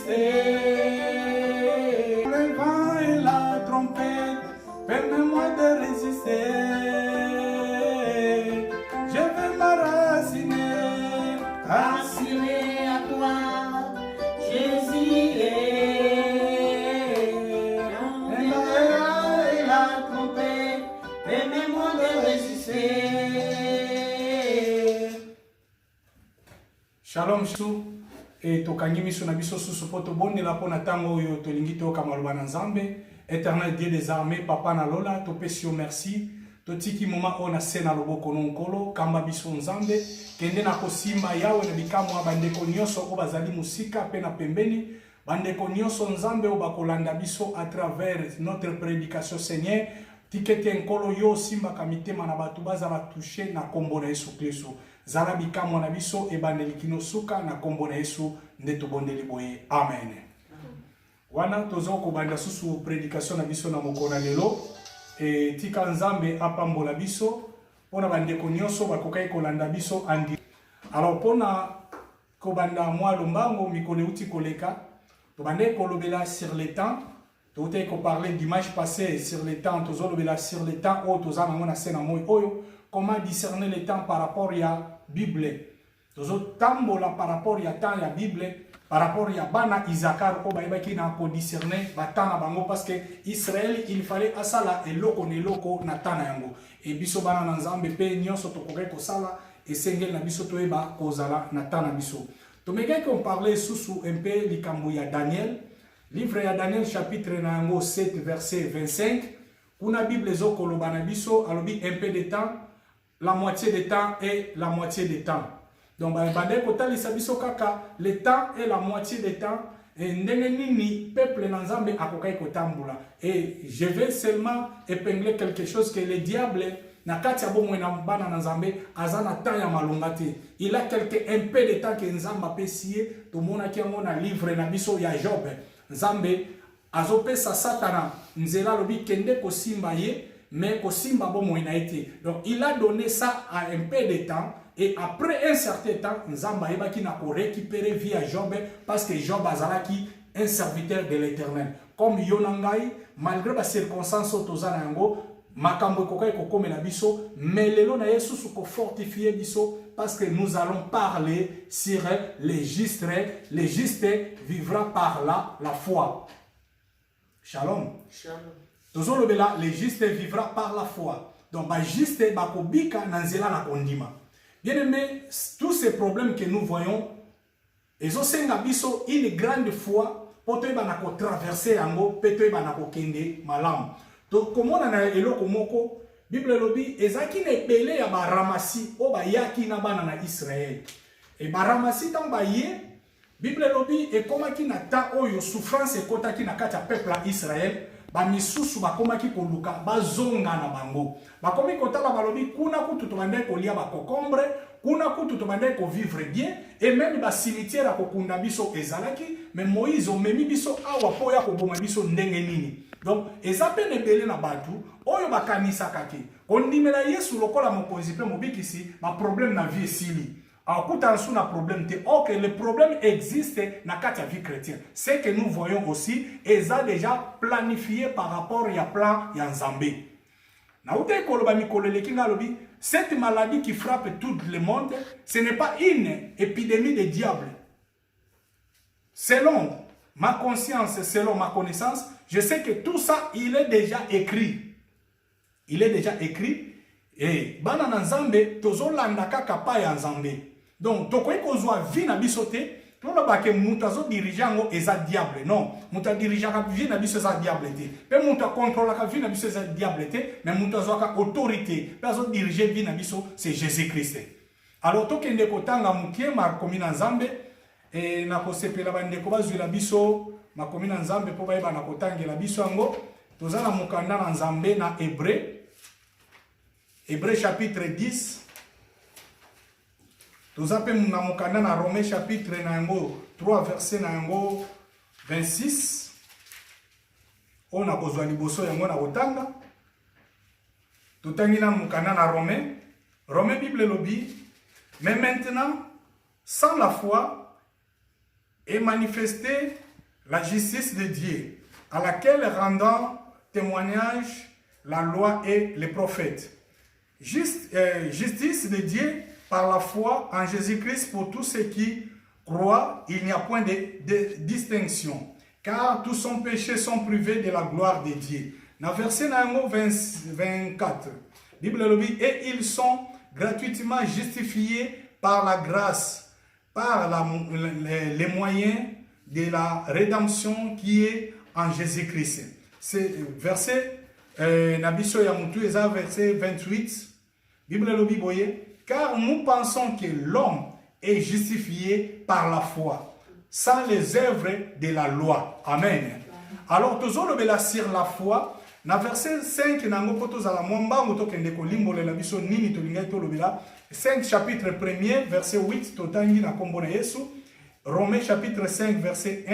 résister. Le vent et la trompette, permets-moi de résister. Je veux m'enraciner, Raciner à toi, Jésus est. Le vent et la trompette, permets-moi de résister. Shalom chou et tokangi miso na biso susu poto bonde la pona tango yo tolingi to kamaloba na Nzambe. Éternel Dieu des armées, papa na lola to pesio merci. To tiki moma ona sena loboko nonkolo kamba biso Nzambe kende na kosimba yawe na bikamu abandeko nyonso o bazali musika pe na pembeni bandeko nyonso Nzambe o bakolanda biso à travers notre prédication Seigneur. Tikete nkolo yo simba kamitema na batu bazala toucher na kombo na Yesu Kristo. Zala bikamu na biso e bandelikino suka na kombo na Yesu ndeto bondeli boye. Amen. Wana tozo ko banda susu prédication na biso na mokona lelo e tika Nzambe apambola biso pona bandeko nyonso bakokai kolanda biso andi. Alors pona ko banda mwa lombango mikolo uti koleka to bande kolobela sur le temps. Tout est qu'on parlait dimanche passé sur le temps, tous sur le temps, comment discerner le temps par rapport à la Bible. Tous tambola par rapport à la temps la Bible, par rapport à Bana Isakar, qui n'a pas discerné, parce que Israël, il fallait asala et loko ne loko na tanayango. Et biso bana nanzambe pe nyonso to kokeko sala et sengel na biso to eba kozala na tana biso. To mega qu'on parlait sous un peu likambo ya Daniel. Livre ya Daniel chapitre 7 verset 25. Kuna Bible zoko lobanabiso alobi un peu de temps, la moitié de temps et la moitié de temps. Donc bande kotali sabiso kaka le temps et la moitié de temps et ndenge nini peuple nanzambe akokai kotambula. Et je vais seulement épingler quelque chose que le diable na kati ya bomwe na bana nanzambe azana temps ya malongate. Il a un peu de temps que nzamba pesie to mona ki yango na livre na biso ya Job. Nzambe azopesa satana nzela lobi kende kosimba ye mais kosimba bomo ina été. Donc il a donné ça à un peu de temps et après un certain temps Nzamba ebaki na ko récupérer via Job parce que Job azalaki un serviteur de l'Éternel. Comme Yonangai malgré les circonstances tozana yango makambo kokai kokomela biso mais lelo na Yesu ko fortifier biso parce que nous allons parler sur les justes. Les justes vivra par la foi. Shalom. Shalom. Toujours le là, les justes vivra par la foi. Donc, les justes bakobika nanzela na kondima. Bien aimé, tous ces problèmes que nous voyons, ils ont biso une grande foi pour te banako traverser yango, peut-être banako kende malam. Donc, comment on a eloko moko Bible lobi ezaki ne pele ya baramasi o bayaki na bana na Israël. Et baramasi tant baye Bible lobi e komaki na ta oyo souffrance e kotaki na kati ya peuple ya Israël ba misusu ba komaki koluka bazonga na bango. Ba komi kotala balobi kuna kutu to bande ko lia ba kokombre, kuna kutu to bande ko vivre bien et même ba cimetière ko kunda biso ezalaki mais Moïse o memi biso awa po ya ko boma biso ndenge nini. Donc, ezape nebele na batu, oyo bakanisa kake. Kondimela Yesu lokola mokonzi pe mobikisi, ma problème na vie sili. Alors, kutansu na problème te. Ok, le problème existe na katia vie chrétienne. Ce que nous voyons aussi, eza déjà planifié par rapport ya plan ya Nzambe. Na ute koloba mikolele kinga lobi, cette maladie qui frappe tout le monde, ce n'est pas une épidémie de diable. Selon ma conscience, selon ma connaissance, je sais que tout ça, il est déjà écrit. Il est déjà écrit. Et bana Nzambe, tozo landa kaka pa ya Nzambe. Donc, tokoy kozwa vi na bisote, tolo ba ke mutazo dirigeango eza diable. Non, muta dirigeaka vi na biso eza diable te. Pe muta contrôle ka vi na biso eza diable te, mais mutazo ka autorité. Pe azo diriger vi na biso, c'est Jésus-Christ. Alors tokende kotanga mukie makomi na Nzambe et na kosepela bandeko bazwila biso makomi na Nzambe po bayeba na kotangela biso yango tozana mukanda na Nzambe na Hébreu chapitre 10 tozape na mukanda na Romains chapitre na yango 3 verset na yango 26 ona kozwa liboso yango na kotanga totangi na mukanda na Romains Bible lobi mais maintenant sans la foi est manifestée la justice de Dieu, à laquelle rendant témoignage la loi et les prophètes. Justice de Dieu par la foi en Jésus-Christ pour tous ceux qui croient, il n'y a point de distinction, car tous sont péchés sont privés de la gloire de Dieu. Dans verset 24, Bible le dit, et ils sont gratuitement justifiés par la grâce, par les moyens de la rédemption qui est en Jésus-Christ. C'est verset Nabiso Yamutu, verset 28. Bible le dit, car nous pensons que l'homme est justifié par la foi, sans les œuvres de la loi. Amen. Alors, toujours le bela sur la foi. Dans verset 5, 5 chapitre 1er, verset 8, Romains chapitre 5, verset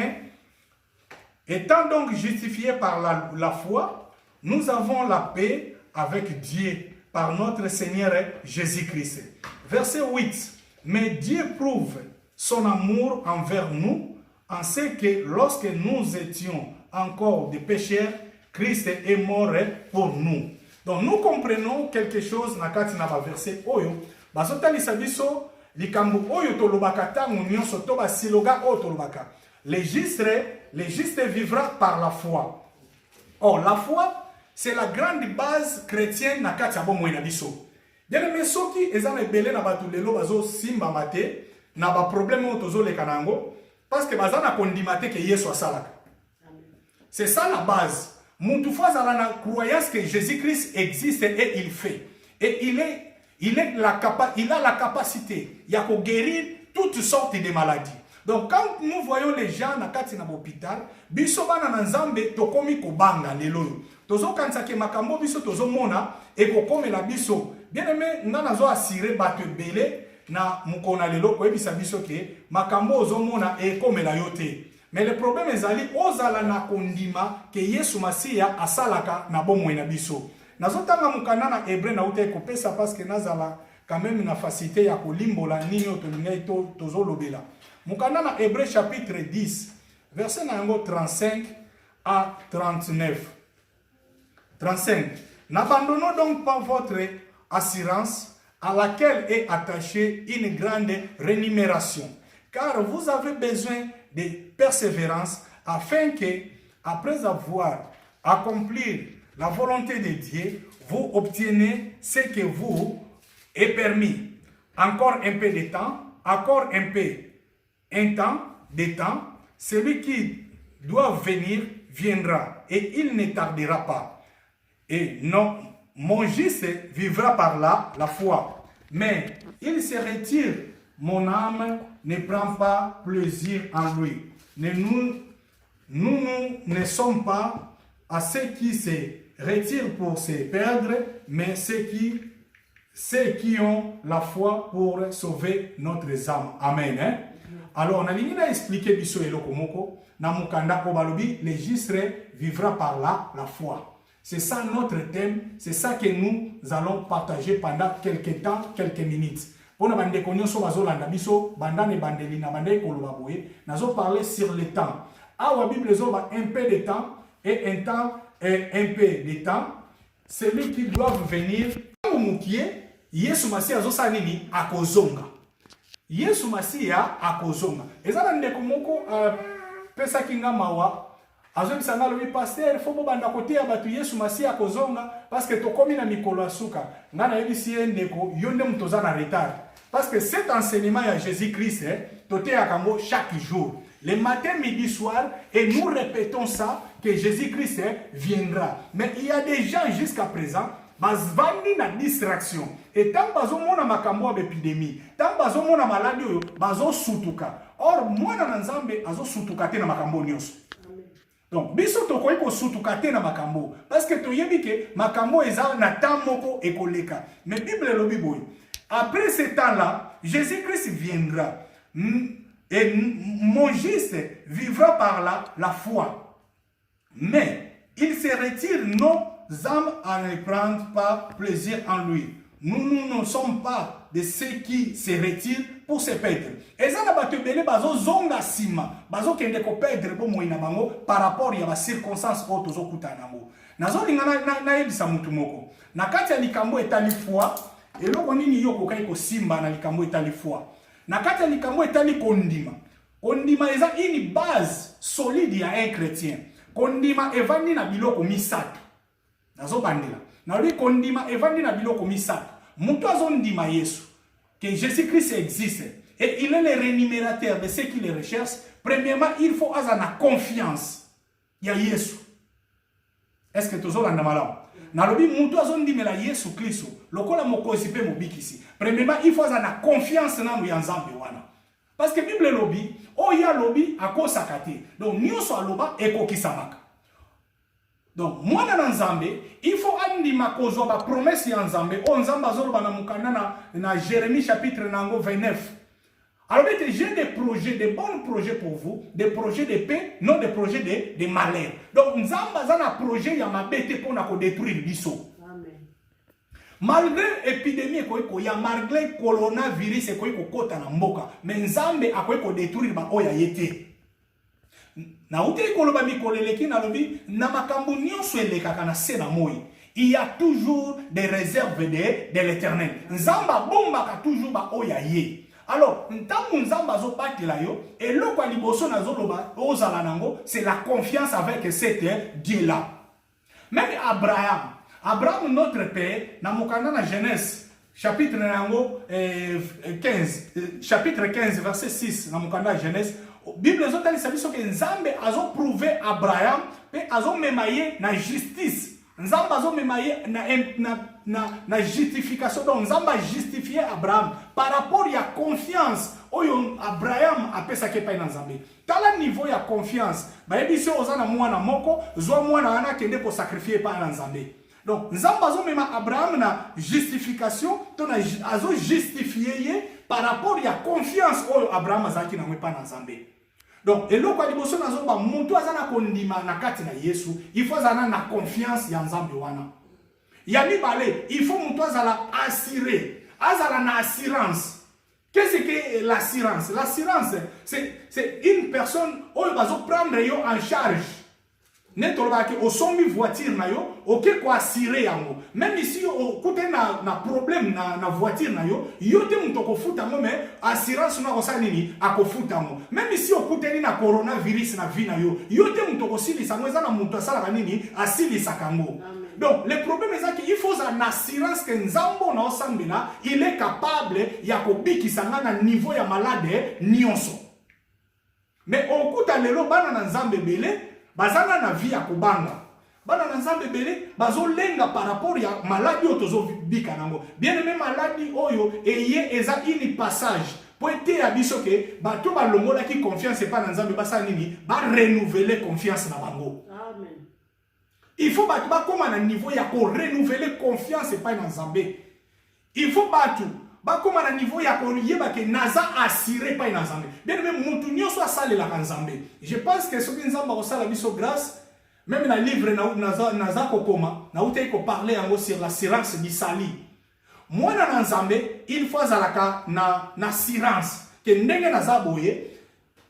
1. Étant donc justifiés par la foi, nous avons la paix avec Dieu par notre Seigneur Jésus-Christ. Verset 8. Mais Dieu prouve son amour envers nous en ce que lorsque nous étions encore des pécheurs, Christ est mort pour nous. Donc nous comprenons quelque chose dans le verset Oyo. Le juste vivra par la foi. Or, la foi, c'est la grande base chrétienne na kati ya bomoi na biso. Bien soki ezana ebele na batu lelo bazo simba mate na ba problème tozo le kanango parce que bazana kondimate que Yesu asalaka. C'est ça la base. Muntu faza la croyance que Jésus-Christ existe et il fait. Et il a la capacité ya ko guérir toutes sortes de maladies. Donc quand nous voyons les gens na kati na hôpital, biso bana na nzambe tokomi ko banga lelo. Tozo kanisa ke makambo biso tozo mona e ko komela biso. Bien aimé, ngana zo assurer bato belé na mukona lelo ko ebisa biso ke makambo ozo mona e komela yote. Mais le problème ezali ozala na kondima ke Yesu Masia asalaka na bomoi na biso. Nazotanga mukana na hébreu na uta ko pesa parce que nazala quand même na facilité ya kolimbola nini otolingai tozo lobela. Mukana na hébreu chapitre 10 verset na yango 35 à 39. 35. N'abandonnons donc pas votre assurance à laquelle est attachée une grande rémunération, car vous avez besoin de persévérance afin que, après avoir accompli la volonté de Dieu, vous obtenez ce que vous est permis. Encore un peu de temps, encore un temps, celui qui doit venir viendra et il ne tardera pas. Et non, mon juste vivra par la foi. Mais il se retire, mon âme ne prend pas plaisir en lui. Nous ne sommes pas à ceux qui se retirent pour se perdre, mais ceux qui ont la foi pour sauver notre âme. Amen. Hein? Alors, on a expliqué biso eloko moko na mukanda ko balobi, le juste vivra par la foi. C'est ça notre thème, c'est ça que nous allons partager pendant quelques temps, quelques minutes. Pour nous parler sur le temps. Ah, la Bible dit un peu de temps et un temps et un peu de temps. Celui qui doit venir, Yesu Masia azosanini akozonga. Yesu Masia akozonga. Ezana ndeko moko pesa kinga mawa. Azobi sangalo mi pasteur faut banda côté ya batu Yesu Masia akozonga parce que tokomi na mikolo asuka. Ngana yebisi ndeko yonde mutoza na retard. Parce que cet enseignement à Jésus-Christ, toté à Kambo chaque jour. Le matin, midi, soir, et nous répétons ça, que Jésus-Christ viendra. Mais il y a des gens jusqu'à présent, bazvandi na distraction. Et tant bazo mona makambo épidémie, tant bazo mona maladie, bazo sutuka. Or, moi na nzambe, azo sutuka te na makambo nyos. Donc, biso tokoyi ko sutuka te na makambo. Parce que to yebi ke makambo eza na tamoko ekoleka. Mais Bible lobi boy. Après ce temps-là, Jésus-Christ viendra. Et mon juste vivra par la foi. Mais il se retire, nos âmes à ne prendre pas plaisir en lui. Nous ne sommes pas de ceux qui se retirent pour se perdre. Et ça, bato belé bazo zonga sima, bazo kende ko perdre po moina bango par rapport ya ba circonstances otozo kutanango. Nazo lingana na yebisa mutu moko. Na kati ya likambo etali foi, eloko nini yo kokai ko simba na likambo etali foi. Na kati ya likambo etali kondima. Kondima eza une base solide ya un chrétien. Kondima evandi na biloko misato. Nazo bandela. Na lui kondima evandi na biloko misato. Mutu azondima Yesu. Que Jésus-Christ existe. Et il est le rémunérateur de ceux qui le recherchent. Premièrement, il faut avoir confiance. Il y a Yesu. Est-ce que tu as la malamu? Nalobi mutu azondimela Yesu Kristo. Lokola mokozi pe mobikisi. Premièrement, il faut avoir confiance na mu yanzambe wana. Parce que Bible lobi, oya lobi akosakate. Donc nyonso aloba ekokisamaka. Donc mwana na nzambe, il faut andima kozwa ba promesse ya nzambe. O nzambe azoloba na mukanda na Jérémie chapitre nango 29. Alors j'ai des projets, des bons projets pour vous, des projets de paix, non des projets de malheur. Donc nzambe azana projet ya mabete pour na ko détruire biso. Malgré l'épidémie, malgré le coronavirus, mais Nzambe a détruire oya yete. Na ute koloba mikoleleki na lobi na makambo nyonso elekaka na se na moi. Il y a toujours des réserves de l'Éternel. Nzamba bombaka toujours ba oya ye. Alors, ntango Nzamba zo batela yo, et loko liboso na zoloba ozala nango, c'est la confiance avec cet Dieu là. Même Abraham, notre père, dans la Genèse, chapitre 15, chapitre 15, verset 6, dans la Genèse, la Bible a dit que Nzambe a prouvé Abraham, mais a memaye na justice. Nzambe a memaye na justification. Donc Nzambe a justifié Abraham par rapport à la confiance. Abraham a pesé que pas Nzambe. Tala niveau ya confiance. Ba ebiso ozana mwana moko, zo mwana ana kende ko sacrifier pa Nzambe. Donc, Nzamba azo mema Abraham na justification, ton azo justifié par rapport à la confiance que Abraham azaki na mwepa na Nzambe. Donc, eloko liboso nazo ba muntu azana kondima na kati na Yesu, il faut azana na confiance ya Nzambe wana. Ya mibale, il faut muntu azala assuré, azala na assurance. Qu'est-ce que l'assurance? L'assurance, c'est une personne qui va prendre en charge. Netolobaki osombi voiture na yo oke ko assurer yango même ici okute na problème na voiture na yo yote mutoko futa ngo mais assurance na kosa nini akofuta ngo même ici okute ni na coronavirus na vie na yo yote mutoko silisa ngo eza na mutu asala nini asilisa kango. Donc le problème est qu'il faut une assurance que Nzambo na osambela il est capable ya kobikisa na niveau ya malade nyonso. Mais okuta lelo bana na Nzambe belé bazana na vie ya kubanga. Bana na Nzambe belé bazo lenga par rapport ya maladie otozo bika nango. Bien aimé maladie oyo eye eza ini passage. Pour être à biso ke bato ba longola ki confiance pas na Nzambe basa nini ba renouveler confiance na bango. Amen. Il faut bato ba koma na niveau ya ko renouveler confiance pas na Nzambe. Il faut bato ba koma na niveau ya ko yeba ke naza assuré pas na Nzambe. Bien même mutu nyonso asale la Nzambe. Je pense que ce que Nzamba ko sala biso grâce même dans le livre naza ko koma na uté ko parler en sur l'assurance du sali. Moi na Nzambe il faut azalaka na assurance que ndenge naza boye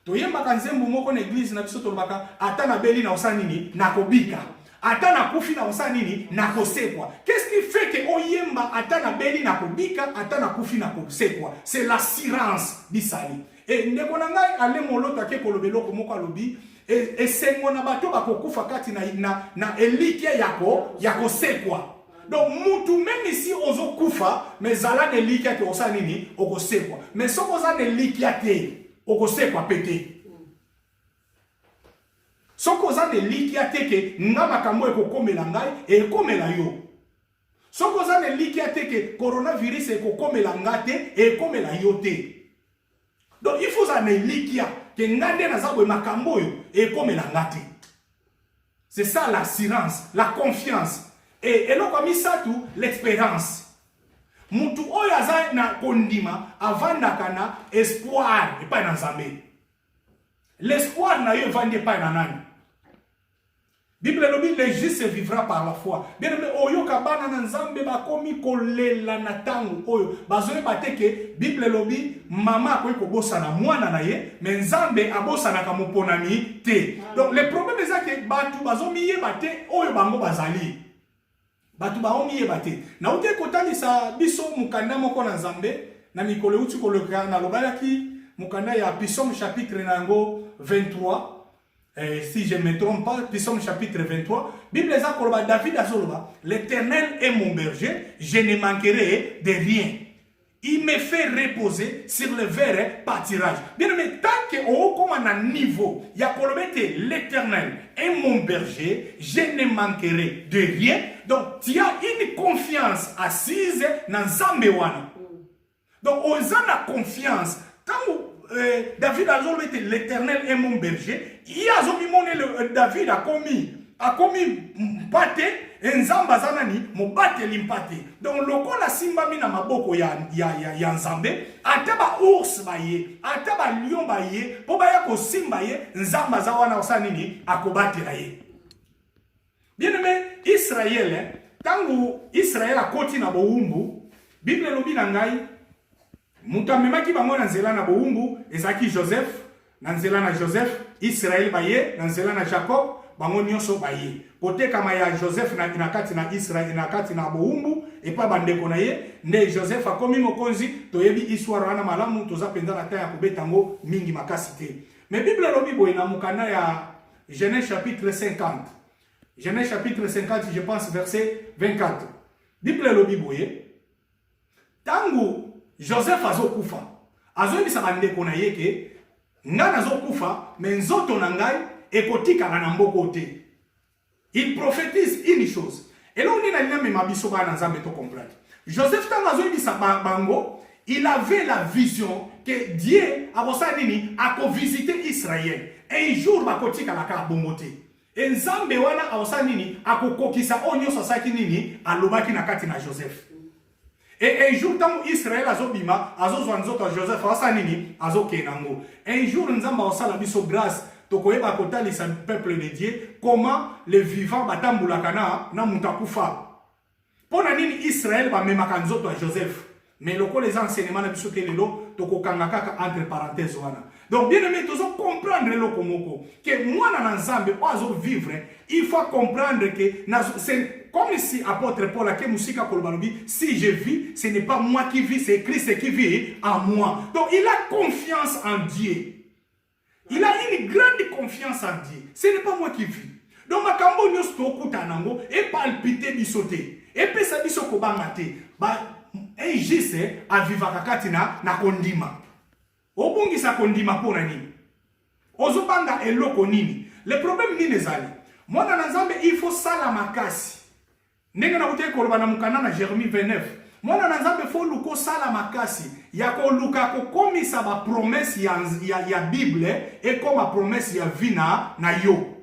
to yemba kanzembo moko na église na biso to baka ata na beli na osanini na kobika. Ata na kufi na osanini na kosekwa. Qu'est-ce qui fait que oyemba ata na beli na kobika, ata na kufi na kosekwa? C'est l'assurance d'Isali. Et ndeko na ngai ale moloto ake kolobelo ko moko alobi et sengo na bato bakokufa kati na elikia yako sekwa. Donc mutu même ici ozo kufa mais zala de likia ke osanini okosekwa. Mais soko za de likia te okosekwa pété. Soko za de likia teke nga makambo ekokomela ngai ekomela yo. Soko za de likia teke coronavirus ekokomela ngate ekomela yo te. Donc il faut za ne likia ke ngande na zabwe makambo yo ekomela ngate. C'est ça l'assurance, la confiance et eloko misatu l'expérience. Mutu oyo aza na kondima avandaka na espoir epai na Nzambe. L'espoir na yo vande epai na nani? Bible lobi le juste vivra par la foi. Bien aimé, oyo kabana na nzambe bakomi kolela na tangu oyo. Bazoye bateke Bible lobi mama akoyi kobosana mwana na ye, mais nzambe abosana ka moponami te. Donc le problème est que batu bazomi yeba te oyo bango bazali. Batu baomi yeba te. Na ute kotalisa biso mukanda moko na nzambe na mikolo uti koloka na lobalaki mukanda ya Psaume chapitre nango 23. Si je ne me trompe pas, Psaume chapitre 23, Bible Zakoloba, David Azoloba, l'Éternel est mon berger, je ne manquerai de rien. Il me fait reposer sur le vert pâturage. Bien aimé, tant que comme un niveau, il y a l'Éternel est mon berger, je ne manquerai de rien. Donc, tu as une confiance assise dans Zambewana. Donc, on a la confiance. Quand David a dit l'Éternel est mon berger. Il a dit David a commis pâté et nzamba zanani mo bate limpate. Donc loko la simba mina maboko ya nzambe ataba ours baye ataba lion baye po baya ko simba ye nzamba za wana osanini akobate na ye. Bien aimé Israël tangu Israël a koti na boumbu Bible lobi na ngai mutu amemaki bango na nzela na boumbu ezaki Joseph na nzela na Joseph Israël baye na nzela na Jacob bango nyonso baye kotekama ya Joseph na kati na Israël na kati na boumbu epa bandeko na ye nde Joseph akomi mokonzi toyebi histoire wana malamu toza penza na ta ya kobetango mingi makasi te. Mais Bible lobi boye na mukana ya Genèse chapitre 50 Genèse chapitre 50 je pense verset 24 Bible lobi boye tangu Joseph azokufa. Azoyebisa bandeko na ye ke nga nazokufa mais nzoto na ngai ekotikala na mboko te. Il prophétise une chose. Et là on est dans le même biso ba na nzambe to comprendre. Joseph tangu azoyebisa bango, il avait la vision que Dieu a visité Israël. Et un jour bakotikala ka bongo te. Et nzambe wana aosanini akokokisa onyo sasaki nini alobaki na kati na Joseph. Et un jour, tant Israël a zobima, a zozwanzoto a Joseph, a sanini, a zokenango. Un jour, nous avons la biso grâce, tokoye bakota les peuple de Dieu, comment les vivants batamboulakana na mutakufa. Pour nini Israël ba memakanzoto a Joseph. Mais loko les enseignements na biso kelelo, toko kangakaka entre parenthèses wana. Donc bien aimé, tu dois comprendre le komoko que moi dans Nzambe oiseau vivre, il faut comprendre que c'est comme si apôtre Paul a musika kolbalobi, si je vis, ce n'est pas moi qui vis, c'est Christ qui vit en moi. Donc il a confiance en Dieu. Il a une grande confiance en Dieu. Ce n'est pas moi qui vis. Donc ma kambo nyos to kutanango et palpiter bisoté. Et pesa bisoko bangate. Ba injise aviva kakatina na kondima. Obungisa kondima pona nini? Ozobanga eloko nini? Le problème nini ezali? Mwana na Nzambe il faut sala makasi. Ndenge na kuteka kolobana mukana na Jérémie 29. Mwana na Nzambe faut luko sala makasi. Ya ko luka ko komisa ba promesse ya Bible et comme promesse ya vina na yo.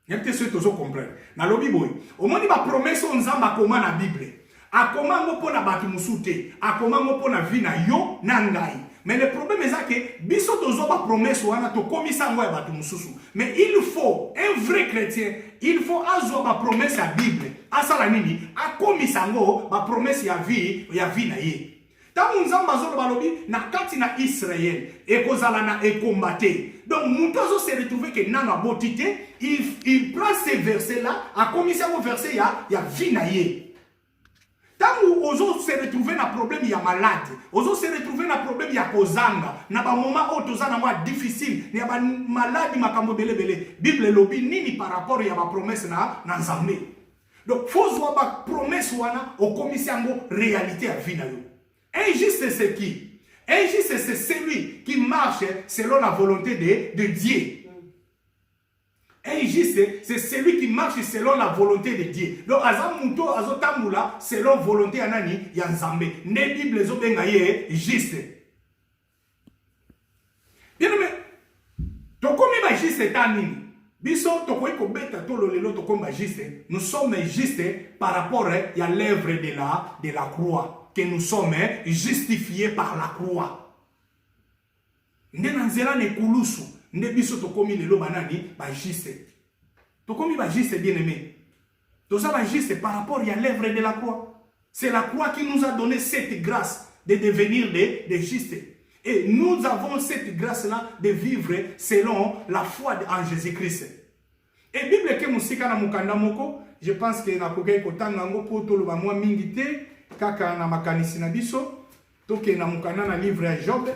Yete ce tozo comprendre. Na lobi boy. Omoni ba promesse on Nzamba koma na Bible. Akoma ngopo na batu musute, akoma ngopo na vie na yo na ngai. Mais le problème est que biso tozo ba promesse wana to komisa ngo ya batu mususu. Mais il faut un vrai chrétien, il faut azo ba promesse ya Bible. Asala nini? Akomisa ngo ba promesse ya vie na ye. Tangu Nzamba zo balobi na kati na Israël ekozala na ekombate. Donc Moutozo se retrouve que nana botité, il prend ces versets là, akomisa ngo verset ya vie na ye. Tant où ozo se retrouver na problème ya malade, ozo se retrouver na problème ya kozanga, na ba moment où tozana mwa difficile, ni ba malade makambo belebele. Bible lobi nini par rapport ya ba promesse na Nzambe. Donc faut voir ba promesse wana au komisango réalité à vie na yo. Injuste c'est qui? Injuste c'est celui qui marche selon la volonté de Dieu. Injuste, c'est celui qui marche selon la volonté de Dieu. Donc, azamuto azotamula selon la volonté anani ya Nzambe. Ne Bible zo bengaye juste. Bien mais tokomi ba juste tanini. Biso tokoyi ko beta to lolelo tokomi ba juste. Nous sommes justes par rapport à l'œuvre de la croix, que nous sommes justifiés par la croix. Ndena nzela ne kulusu. Nde biso tokomi lelo banani ba juste. Tokomi ba juste bien-aimé. Tout ça va juste par rapport à l'œuvre de la croix. C'est la croix qui nous a donné cette grâce de devenir des justes. Et nous avons cette grâce-là de vivre selon la foi en Jésus-Christ. Et Bible que musika na mukanda moko, je pense que na kokai kotanga ngo pour tout le mwa mingité kaka na makanisi na biso, toke na mukanda na livre à Job.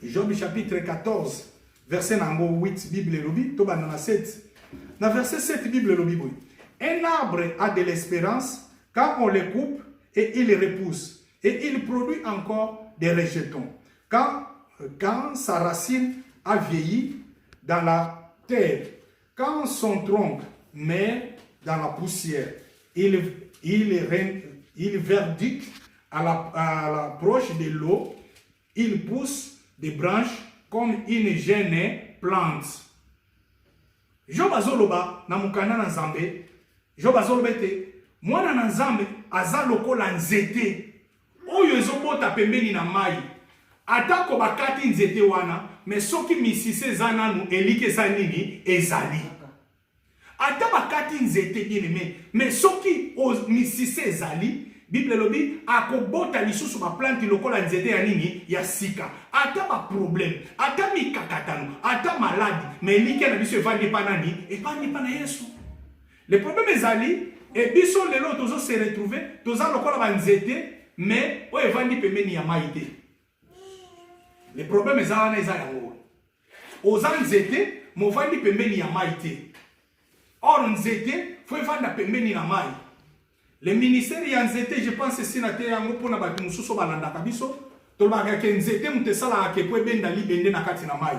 Job chapitre 14, verset nango 8 Bible lobi, to banana 7. Dans verset 7 Bible lobi boy. Un arbre a de l'espérance quand on le coupe et il repousse et il produit encore des rejetons. Quand sa racine a vieilli dans la terre, quand son tronc met dans la poussière, il verdicte à l'approche de l'eau, il pousse des branches comme une jeune plante. Job azoloba na mukanda na Nzambe, Job azoloba ete mwana na Nzambe aza lokola nzete oyo ezobota pembeni na mai. Atako bakati nzete wana, mais soki misise eza nanu elike eza nini ezali. Ata bakati nzete bien-aimé, mais soki misise ezali, Bible lobi akobota lisusu ba plante lokola nzete ya nini ya sika. Ata ba problème, ata mikakatano, ata maladi, mais elike na biso evandi pa nani, evandi pa na Yesu. Le problème ezali, et biso lelo tozo se retrouver, toza lokola ba nzete, mais o evandi pembeni ya mai te. Le problème est là, aux anzete, mon vandi pembeni ya maïté. Or, nzete, faut vendre pembeni na mai. Le ministère ya nzete, je pense que c'est sénateur yango pona ba mususo balanda kabiso, to ba ka nzete mutesala ke po benda libende na kati na mai.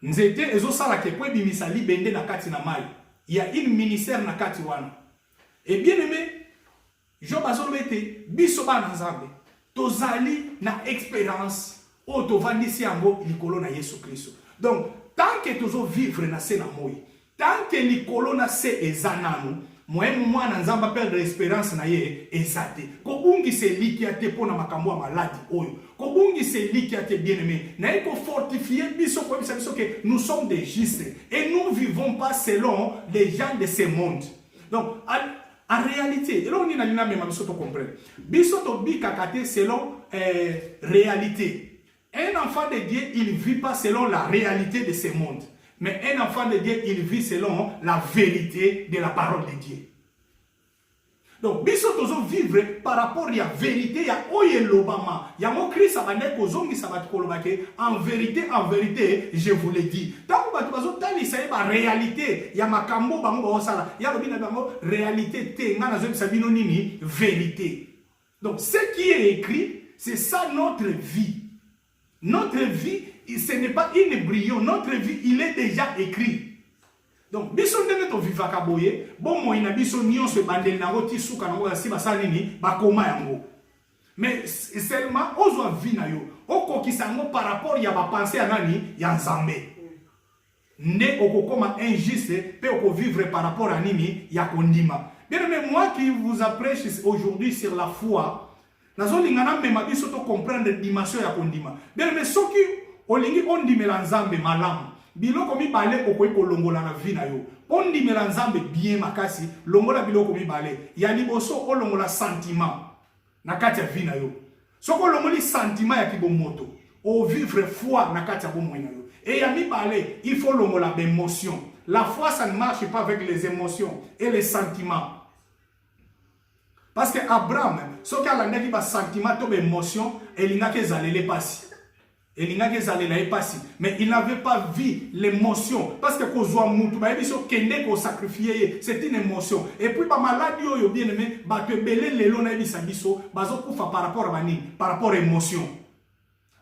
Nzete ezo sala ke po bimisa libende na kati na mai. Il y a une ministère na kati wana. Et bien aimé, Job azolobete biso ba Nzambe. Tozali na expérience o tovandisi yango likolo na Yesu Kristo. Donc tant que tozo vivre na se na moi, tant que likolo na se ezananu, mwana Nzamba perdre espérance na ye ezate. Ko bungi se likiate pona makambo maladi oyo. Ko bungi se likiate bien-aimé. Na eko fortifier biso ko biso que nous sommes des justes et nous vivons pas selon les gens de ce monde. Donc en réalité, et là on est dans le même biso to comprendre. Biso to bi kakate selon réalité. Un enfant de Dieu, il ne vit pas selon la réalité de ce monde. Mais un enfant de Dieu, il vit selon la vérité de la parole de Dieu. Donc, biso tozo vivre par rapport à la vérité, il y a oye l'obama. Il y a mon Christ abandé kozongi sabat kolobake. En vérité, je vous le dis. Tant que tu vas tali ça est la réalité. Il y a ma kambo bango basala. Il y a le bina bango réalité te ngana zo sabino nini vérité. Donc, ce qui est écrit, c'est ça notre vie. Notre vie, ce n'est pas une brouillon. Notre vie, il est déjà écrit. Donc, biso ndenge to vivaka boye, bon moi na biso nyonso bandeli na roti suka na ngoti ba salini ba koma yango. Mais seulement ozwa vie na yo, okokisa ngo par rapport ya ba pensée ya nani ya Nzambe. Ne okokoma injuste pe okovivre par rapport à nini ya kondima. Bien aimé, moi qui vous apprêche aujourd'hui sur la foi, nazo lingana mema biso to comprendre dimension ya kondima. Bien aimé, soki olingi ondimela Nzambe malamu. Biloko mibale okoyi kolongola na vie na yo. Ondimela Nzambe bien makasi, longola biloko mibale. Ya liboso olongola sentiment na kati ya vie na yo. Soko longoli sentiment ya kibomoto, o vivre foi na kati ya bomoi na yo. Et ya mibale, il faut longola d'émotion. La foi ça ne marche pas avec les émotions et les sentiments. Parce que Abraham, soki alandaki ba sentiment to ba émotion, elingaki ezalele pasi. Mais il n'avait pas vu l'émotion. Parce que c'est une émotion. Et puis, la maladie, bien aimé, par rapport à l'émotion.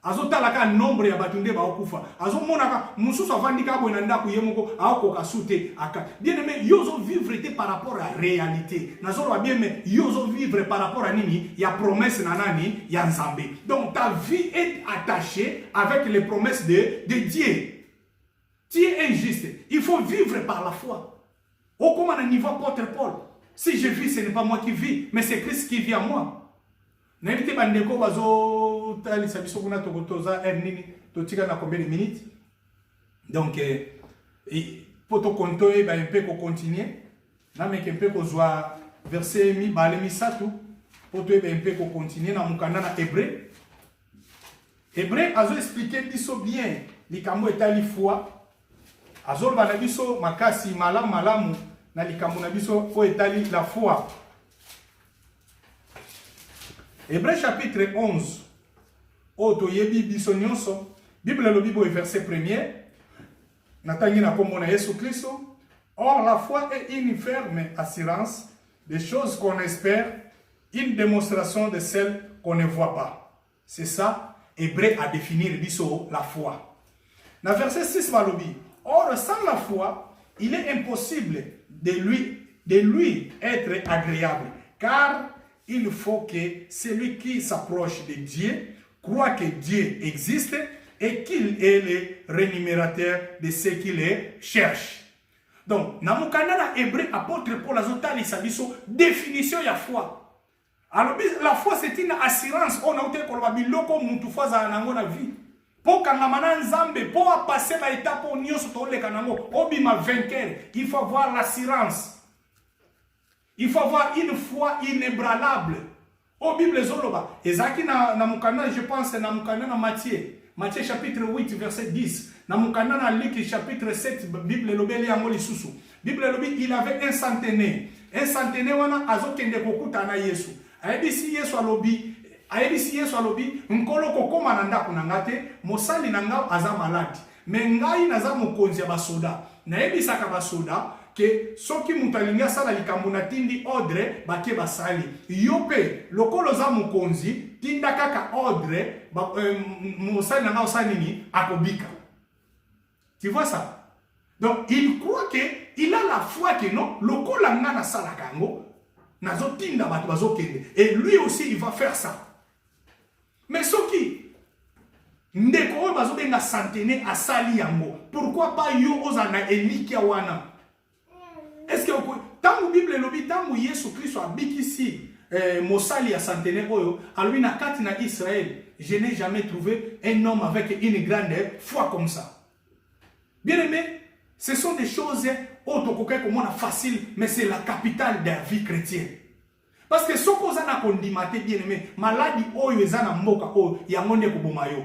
Azotalaka nombre ya batunde ba okufa. Azomonaka mususu avandika bo nanda ku yemoko akoka sute aka. Bien aimé, yozo vivre par rapport à réalité. Nazoro bien aimé, yozo vivre par rapport à nini, ya promesse na nani, ya Nzambe. Donc ta vie est attachée avec les promesses de Dieu. Tu es injuste. Il faut vivre par la foi. Au comment un niveau apôtre Paul. Si je vis, ce n'est pas moi qui vis, mais c'est Christ qui vit en moi. N'invitez pas Ndeko bazo tali sabiso kuna tokotoza nini totika na combien de minutes. Donc Et pour te compter, ben un peu qu'on continue. Na meke un peu qu'on soit verset mi balé mi satu. Pour te ben un peu qu'on continue na mukanda na hébreu. Hébreu azo expliquer biso bien likambo etali foi. Azo ba na biso makasi malamu na likambo na biso o etali la foi. Hébreu chapitre 11. Oto yebi biso nyonso. Bible le Bible verset 1er. Natangi na kombo na Yesu Kristo. Or la foi est une ferme assurance des choses qu'on espère, une démonstration de celles qu'on ne voit pas. C'est ça, Hébreu a défini biso la foi. Dans verset 6 malobi. Or sans la foi, il est impossible de lui être agréable, car il faut que celui qui s'approche de Dieu croit que Dieu existe et qu'il est le rémunérateur de ceux qui le cherchent. Donc, dans mon canal hébreu, apôtre Paul Azotali Sabiso, définition de la foi. Alors, la foi, c'est une assurance. On a été pour la biloko mutufaza nango na vie. Pour quand la manan zambe, pour passer l'étape au nyo sur le kanango, obima vainqueur, il faut avoir l'assurance. Il faut avoir une foi inébranlable. Au Bible Zoloba, ezaki na mukana, je pense, na mukana na Matthieu. Matthieu chapitre 8, verset 10. Na mukana na Luc chapitre 7, Bible lobeli angoli susu. Bible lobi, il avait un centenaire. Un centenaire wana azokende kokuta na Yesu. Aebisi Yesu alobi, nkolo kokoma na ndako na ngate, mosali na nga aza maladi. Me ngai naza mokonzi ya basoda. Naebisaka basoda que soki mutalinga sala likambo na tindi ordre bake basali yope lokolo za mukonzi tinda kaka ordre musali na osani ni akobika. Tu vois ça? Donc il croit que il a la foi que non lokolo nga na sala kango nazo tinda bato bazokende et lui aussi il va faire ça. Mais soki ndeko bazo benga centenaire asali yango, pourquoi pas yo ozana elikia wana? Est-ce que tant que Bible lobi tant que Yesu Christ a bikisi mosali ya centenaire oyo alui na kati na Israël, je n'ai jamais trouvé un homme avec une grande foi comme ça. Bien aimé, ce sont des choses autocoquées comme on a facile, mais c'est la capitale de la vie chrétienne. Parce que ce qu'on a condimate bien aimé, maladie oyo ezana mboka oyo yangonde koboma yo.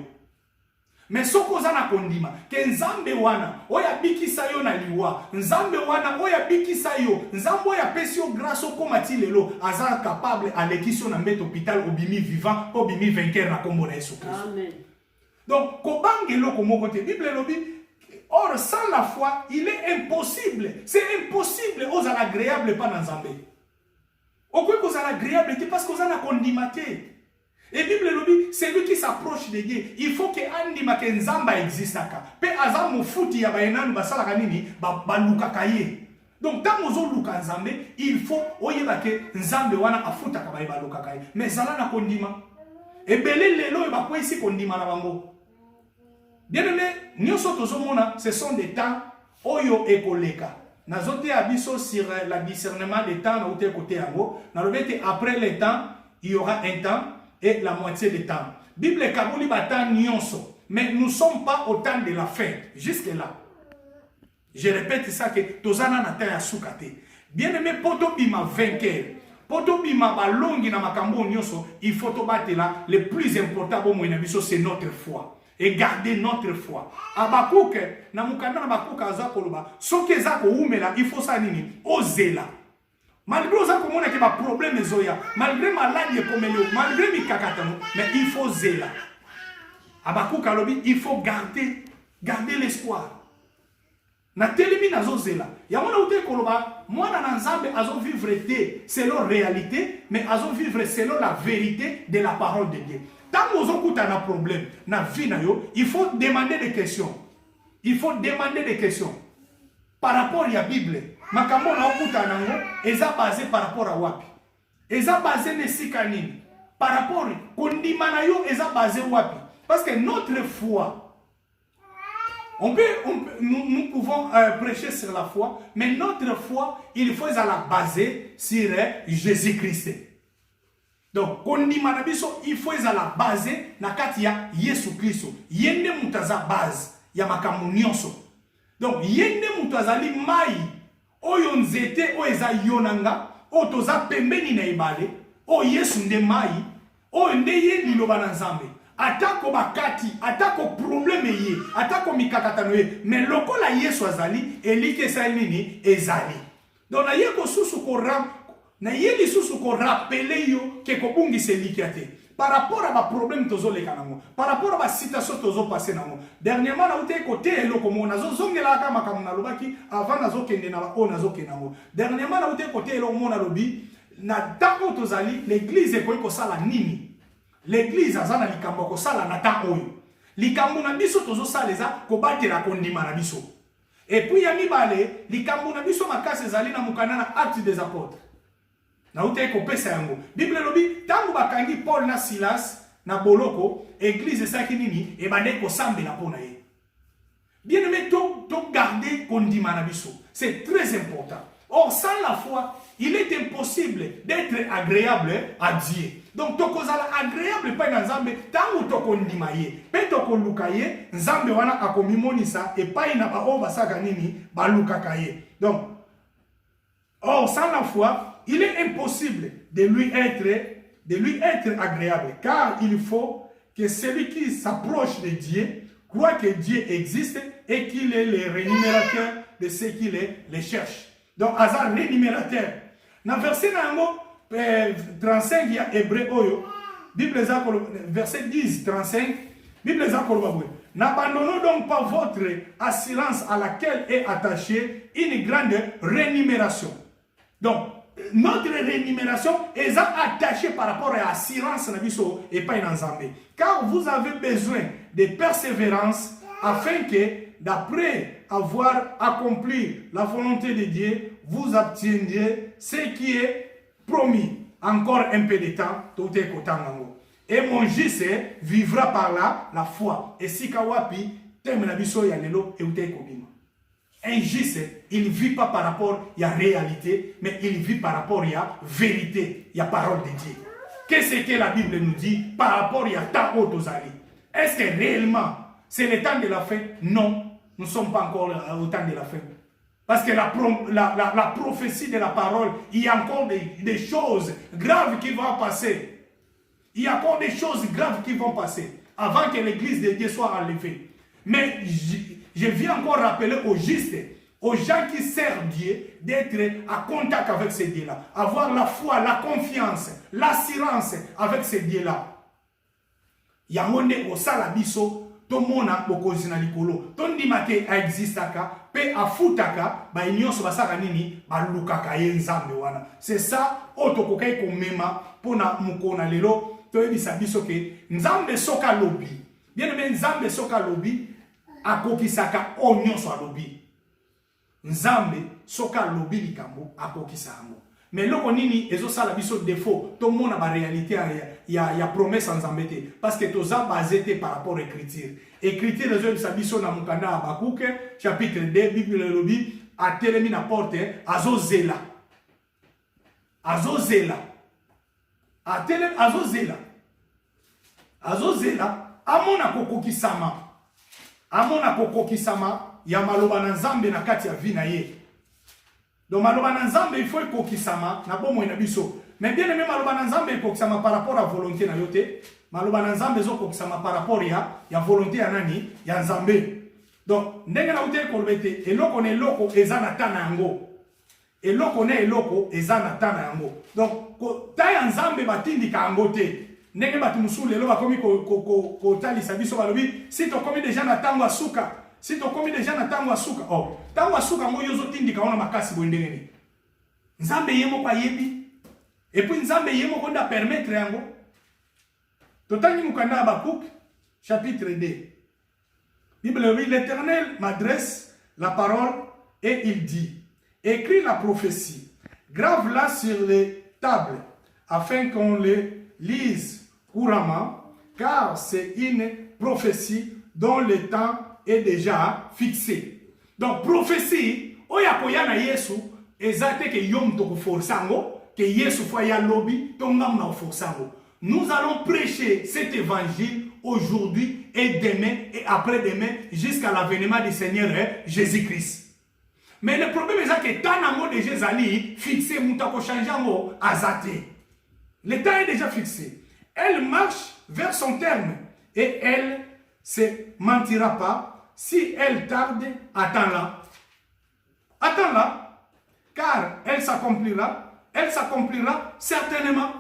Mais ce qu'on a kondima, que nzambe wana, oya bikisa yo na liwa, nzambe wana, oya bikisa yo, nzambe oya pesi yo grâce au komati lelo, aza capable à l'équision na mbet hôpital obimi vivant, obimi vainqueur na kombo na Yesu Christ. Amen. Donc, kobangelo komo kote, Bible lobi, or sans la foi, il est impossible, c'est impossible aux agréables pas dans nzambe. Okwe aux agréables, parce qu'on a kondimaté. Et Bible nous dit, c'est lui qui s'approche de Dieu. Il faut que Andima ke nzamba existe. Pe azam mufuti ya baenanu basala kanini ba luka kaye. Donc tant mozo luka nzambe, il faut oyeba ke nzambe wana afuta ka ba luka kaye. Mais zala na kondima. Et belé lelo e ba kwa ici kondima na bango. Bien aimé, nyoso tozomona, ce sont des temps oyo ekoleka. Nazote abiso sur la discernement des temps na ote côté yango. Na robete après le temps, il y aura un temps et la moitié du temps. Bible kabuli batan nyonso. Mais nous ne sommes pas au temps de la fin. Jusque là. Je répète ça que tozana na ta sukate. Bien aimé, poto bima vainqueur. Poto bima balongi na makambo nyonso, il faut to battre là. Le plus important pour moi c'est notre foi. Et garder notre foi. Abakouk, na mukanda na bakouk azakoloba. Soke zako umela, il faut ça nini. Ozela. Malgré que ma problème zoya, malgré maladie comme malgré mi kakatano, mais il faut zéla. Abakou kalobi, il faut garder l'espoir. Na telemi nazo zela. Ya mona ute koloba, moi na nzambe azo vivre selon réalité, mais azo vivre selon la vérité de la parole de Dieu. Tant que vous avez un problème, na vie na yo, il faut demander des questions. Il faut demander des questions. Par rapport à la Bible, makambo na okuta nango eza basé par rapport à wapi. Eza basé nesika nini. Par rapport kondima na yo eza basé wapi. Parce que notre foi, nous pouvons prêcher sur la foi, mais notre foi, il faut la baser sur Jésus-Christ. Donc, kondima na biso, il faut la baser na kati ya Yesu Kristo. Yende mutaza base ya makambo nyonso. Donc yende mutu azali mai oyo nzete oyo eza yonanga oyo toza pembeni na ebale oyo Yesu nde mai oyo nde ye liloba na Nzambe atako bakati atako problème ye atako mikakatano ye mais lokola Yesu azali elike sa nini ezali. Donc na ye ko susu ko ram na ye li susu ko rappeler yo ke ko bungisa elikiate par rapport à ma problème tozo le kanamo par rapport à ma situation tozo passer nango dernièrement na uté côté eloko mo nazo zongela ka makamu na lobaki avant nazo kende na o nazo kenango dernièrement na uté côté eloko mo na lobi na tango tozali l'église ko sala nini l'église azana likambo ko sala na ta oyo likambo na biso tozo saleza ko batela kondima na biso et puis ya mibale likambo na biso makase ezali na mukana na Actes des Apôtres na ute ko pesa yango Bible lobi tangu bakangi Paul na Silas na boloko église esaki nini e bande ko sambela pona ye. Bien aimé to garder kondima na biso c'est très important. Or sans la foi il est impossible d'être agréable à Dieu. Donc tokozala agréable pa na Nzambe tangu to kondima ye pe to koluka ye Nzambe wana akomimonisa e pa ina ba o basaka nini balukaka ye. Donc or sans la foi il est impossible de lui être agréable, car il faut que celui qui s'approche de Dieu croit que Dieu existe et qu'il est le rémunérateur de ceux qui les cherchent. Donc, hasard rémunérateur. Dans le verset 35, il y a Hébreu Oyo, Bible verset 10, 35, Bible n'abandonnons donc pas votre assurance à laquelle est attachée une grande rémunération. Donc, notre rémunération est attachée par rapport à l'assurance et pas une Nzambe. Car vous avez besoin de persévérance afin que, d'après avoir accompli la volonté de Dieu, vous obteniez ce qui est promis. Encore un peu de temps, tout est content. Et mon juste vivra par là la foi. Et si Kawapi, t'aimes la biso yanelo et ute kobima. Un juste, il ne vit pas par rapport à la réalité, mais il vit par rapport à la vérité, à la parole de Dieu. Qu'est-ce que la Bible nous dit par rapport à la temps autosali? Est-ce que réellement c'est le temps de la fin? Non, nous ne sommes pas encore au temps de la fin. Parce que la prophétie de la parole, il y a encore des choses graves qui vont passer. Il y a encore des choses graves qui vont passer avant que l'église de Dieu soit enlevée. Mais je viens encore rappeler aux justes, aux gens qui servent Dieu, d'être en contact avec ces dieux-là. Avoir la foi, la confiance, l'assurance avec ces dieux-là. Yamone au salabiso, to mona bokozina likolo. Ton dimake a existaka, pe a futaka, ba inyoso basaka nini, ba lukaka yenzambe wana. C'est ça, otokokai komema, pona mukona lelo, to ebisa biso ke, nzambe soka lobi. Bien aimé, nzambe soka lobi, akokisaka onyoso alobi. Nzambe soka lobi likambo akokisa yango. Mais loko nini ezo sala biso défaut to mona ba réalité ya promesse nzambe te parce que toza basé te par rapport à écriture. Écriture ezo bisa biso na mukanda Habakuc chapitre 2 Bible lobi atelemi na porte azozela. Azozela. Atelemi azozela. Azozela amona kokokisama. Amona kokokisama ya maloba na Nzambe na kati ya vie na ye. Donc maloba na Nzambe il faut kokisama na bomo na biso. Mais bien aimé maloba na Nzambe kokisama par rapport à volonté na yote. Maloba na Nzambe zo kokisama par rapport ya volonté ya nani ya Nzambe. Donc ndenge na ute kolbete eloko ne eloko eza na tana yango. Eloko ne eloko eza na tana yango. Donc ta ya Nzambe batindika yango te. Ndenge batu musu lelo bakomi ko talisa biso balobi si to komi déjà na tango asuka. Si tu commis déjà na tango asuka, oh, tango asuka ngo yozo tindika wana makasi boindengeni. Nzambe yemo kwa yebi. Et puis Nzambe yemo konda permettre yango. Totangi mukanda Habakuc chapitre 2. Bible dit l'Éternel m'adresse la parole et il dit: écris la prophétie, grave-la sur les tables afin qu'on les lise couramment, car c'est une prophétie dont le temps est déjà fixé. Donc prophétie oya koyana Yesu ezate ke yom to forçango que Yesu fa ya lobby tongam na forçango. Nous allons prêcher cet évangile aujourd'hui et demain et après-demain jusqu'à l'avènement du Seigneur Jésus-Christ. Mais le problème est que tant de Jésus ali fixé, moutako changer en azate. Le temps est déjà fixé. Elle marche vers son terme et elle se mentira pas. Si elle tarde, attends-la. Attends-la, car elle s'accomplira certainement.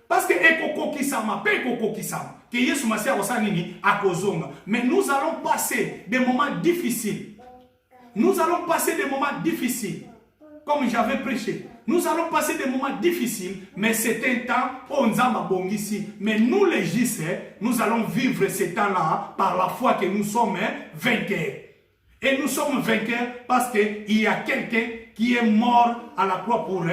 Parce que ekoko kisama, pe ekoko kisama. Que Yesu Masia osanini akozonga. Mais nous allons passer des moments difficiles. Nous allons passer des moments difficiles. Comme j'avais prêché. Nous allons passer des moments difficiles. Mais c'est un temps où on a bongisi. Mais nous les JC, nous allons vivre ces temps-là par la foi que nous sommes vainqueurs. Et nous sommes vainqueurs parce qu'il y a quelqu'un qui est mort à la croix pour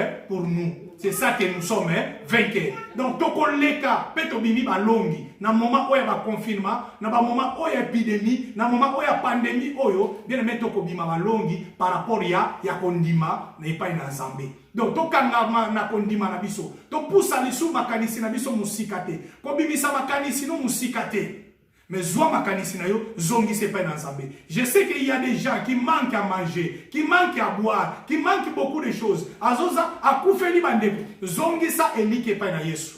nous. C'est ça que nous sommes vainqueurs. Donc, toko leka, peto bimi balongi. Na moment où il y a confinement, na moment où il y a épidémie, na moment où il y a pandémie, oyo, bien aimé toko bima balongi par rapport ya kondima na ipa ina Nzambe. Donc, tokanga na kondima na biso. To poussa lisu makanisi na biso musikate. Ko bimisa makanisi no musikate. Mais zoa makanisi na yo, zongi c'est pas dans Nzambe. Je sais qu'il y a des gens qui manquent à manger, qui manquent à boire, qui manquent beaucoup de choses. Azoza akufeli bandeko. Zongi sa elike pas na Yesu.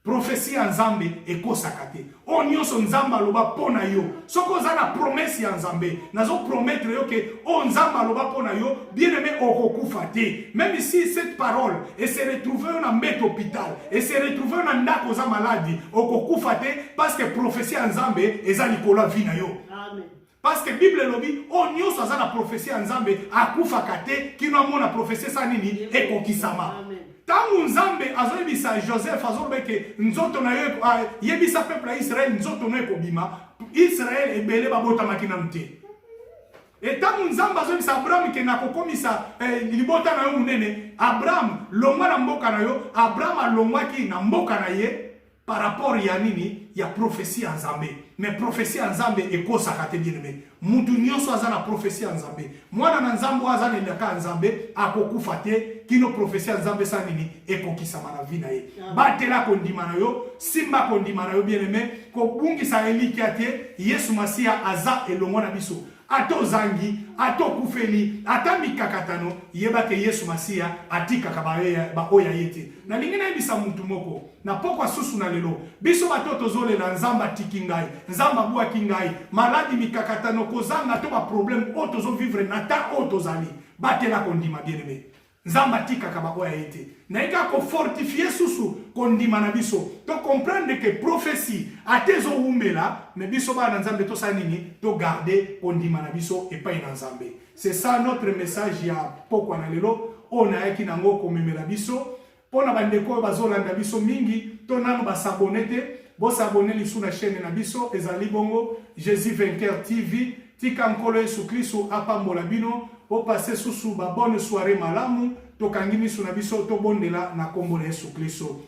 Prophétie en Nzambe eko sakate. Onyo son Nzamba loba pona yo. Soko za na promesse en Nzambe. Nazo promettre yo que on Nzamba loba pona yo, bien aimé okokufa te. Même si cette parole et se retrouver dans un hôpital et se retrouver dans ndako za maladie, okokufa te parce que prophétie en Nzambe eza likola vi na yo. Amen. Parce que la Bible lobi, on y a la prophétie en Nzambe akufa kate kino amona prophétie sa nini ekokisama. Amen. Tangu Nzambe azoyebisa Joseph azolobeke nzoto na yo yebisa peuple ya Israël nzoto na ekobima Israël ebele babotamaki na mte. Et tangu Nzambe azoyebisa Abraham ke nakokomisa libota na yo munene Abraham longwa na mboka na yo Abraham alongwaki na mboka na ye par rapport ya nini ya prophétie en Nzambe. Mais prophétie en Nzambe ekosaka te bien aimé. Mutu nyonso aza na prophétie en Nzambe. Mwana na Nzambe aza na elaka Nzambe akokufa te kino prophétie en Nzambe sa nini ekokisama na vie na ye. Batela kondima na yo, simba kondima na yo bien aimé, ko bungisa eliki ate Yesu Masia aza elongo na biso. Ato zangi, ato kufeli, ata mikakatano, yeba ke Yesu Masia atika ba oya yete. Na lingina yebisa mutu moko, na pokwa susu na lelo, biso batoto zole na Nzamba tikingai, Nzamba bua kingai, maladi mikakatano kozanga to ba problème oto zo vivre na ta oto zali. Batela kondima bien aimé. Nzamba tika kaba oya yete. Na ika ko fortifier susu kondima na biso. To comprendre que prophétie atezo umela, mais biso ba na Nzambe to sanini, to garder kondima na biso et pas na Nzambe. C'est ça notre message ya pokwa na lelo, ona yaki nango komemela biso. Pona bandeko bazolanda biso mingi, to nanu ba s'abonner te, bo s'abonner lisu na chaîne na biso ezali bongo Jésus Vainqueur TV, tika nkolo Yesu Kristo apambola bino, po passer susu ba bonne soirée malamu, to kangimi su na biso to bondela na kombo na Yesu Kristo.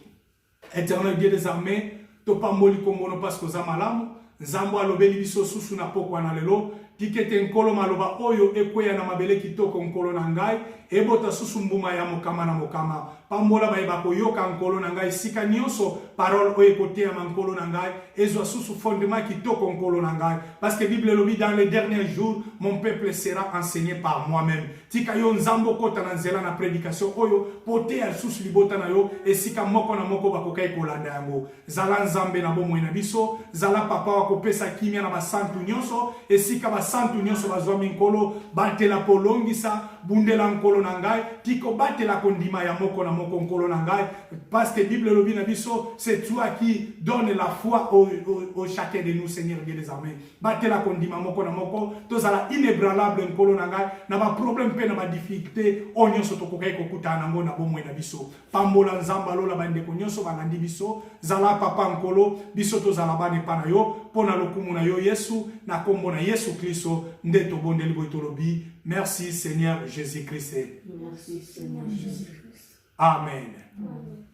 Éternel Dieu des armées, to pamboli kombo no parce que za malamu, Nzambo alobeli biso susu na pokwa na lelo, tikete nkolo maloba oyo ekweya na mabele kitoko nkolo na ngai, ebota susu mbuma ya mokama na mokama. Pambola bayeba koyoka nkolo na ngai sika nyonso parole oyo ekoteya nkolo na ngai, ezwa susu fondement kitoko nkolo na ngai. Parce que Bible lobi dans les derniers jours, mon peuple sera enseigné par moi-même. Tika yo Nzambo kota na nzela na prédication oyo, pote ya susu libota na yo, esika moko na moko bakokai kolanda yango. Zala Nzambe na bomoi na biso, zala papa wakopesa kimia na basantu nyonso, esika basantu nyonso bazwami nkolo, batela polongisa, bundela nkolo na ngai, tiko batela kondima ya moko na moko nkolo na ngai, parce que Bible lobi na biso, c'est toi qui donne la foi au chacun de nous, Seigneur Dieu des armées. Batela kondima moko na moko, tozala inébranlable nkolo na ngai, na ba problème pe na ba difficulté, o nyonso tokokai kokuta nango na bomoi na biso. Pambola Nzamba lola bandeko nyonso balandi biso, zala papa nkolo, biso tozala bane pa na yo, pona lokumu na yo Yesu, na kombo na Yesu Kristo, nde tobondeli boy tolobi. Merci Seigneur Jésus-Christ. Merci Seigneur Jésus-Christ. Amen. Amen.